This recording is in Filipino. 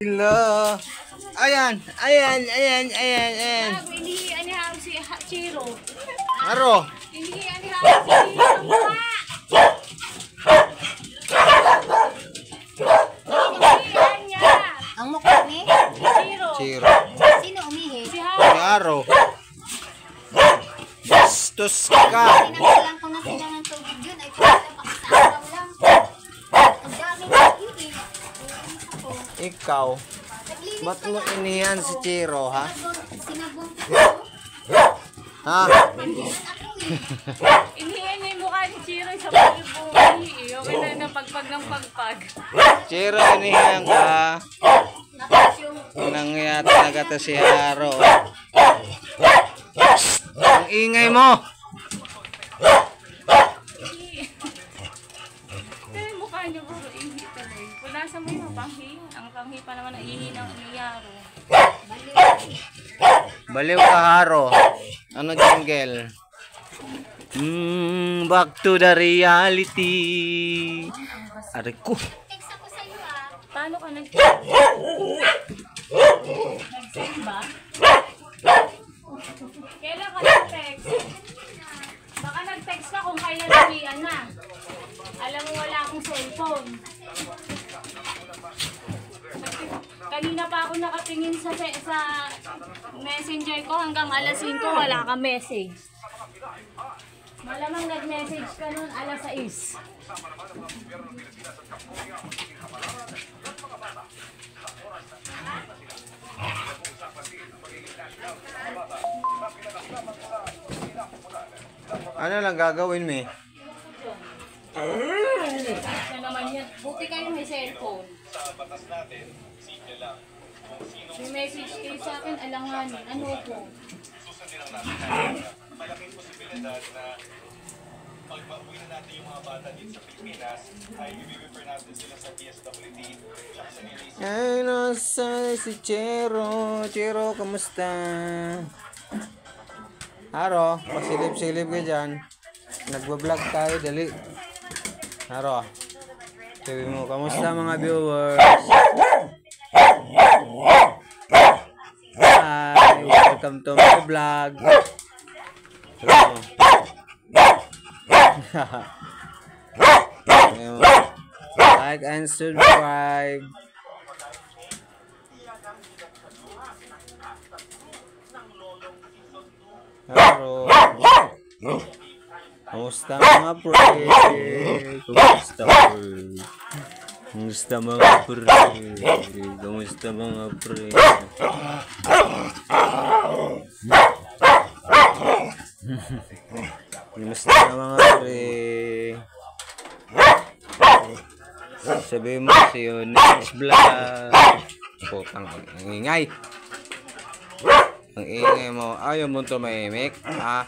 Hello. Ayan. Hinihian ni Haro si Chiro. Aro. Hinihian ni Haro si Chiro. Hinihian niya. Ang mukha ni? Chiro. Sino umihi? Si Si Haro. Aro. Bastos ka. Pinagsalang ko na sila ng tubig yun. Ay, sa araw lang. Ang daming umihi. Ikaw. Naglinis Ba't pa mo nga. iniyan si Chiro, ha? Sinabong ko. Ha? Naglinis ako eh. Hinihian niya yung mukha ni Chiro sa pag-ihi. Okay na ng pagpag ng pagpag. Chiro, iniyan ka. Tapos yung Nangyat talaga to si Aro. Ang ingay mo. Pero yung mukha niya puro ihi talaga. Punasan mo yung panghi. Ang panghi pa naman ang ihi ng Haro. Baliw ka, Aro. Ano jingle? Back to the reality. Aray ko. text ako sa'yo ah. Paano ka nag-send ba? Kailan ka nag-text? Baka nag-text ka kung kailan nabihan na. Alam mo wala akong cellphone. Kanina pa ako nakatingin sa messenger ko hanggang alas 5 wala ka message. Malamang nag-message ka nun alas 6. Ano lang gagawin mo eh? Na naman yan. Buti kayo may cellphone. May message kayo sa akin, alanganin. Ano po? Malaking posibilidad na pag mauwi na natin yung mga bata dito sa Pilipinas, ay i-refer natin sila sa DSWD at sa release. Ay, nasa si Chiro. Chiro, kamusta? Aro, pasilip-silip ka dyan. Nagbablog tayo, dali. Aro, sabi mo, kamusta mga viewers? Hi, welcome to my vlog. Like and subscribe. Hello. Kamusta mga pre? Kamusta pre? Kamusta mga pre? Kamusta mga pre? Kamusta mga pre? Sabihin mo kasi yun, next vlog. Putang, ang ingay. Ang ingay mo. Ayaw mo tumahimik, ha?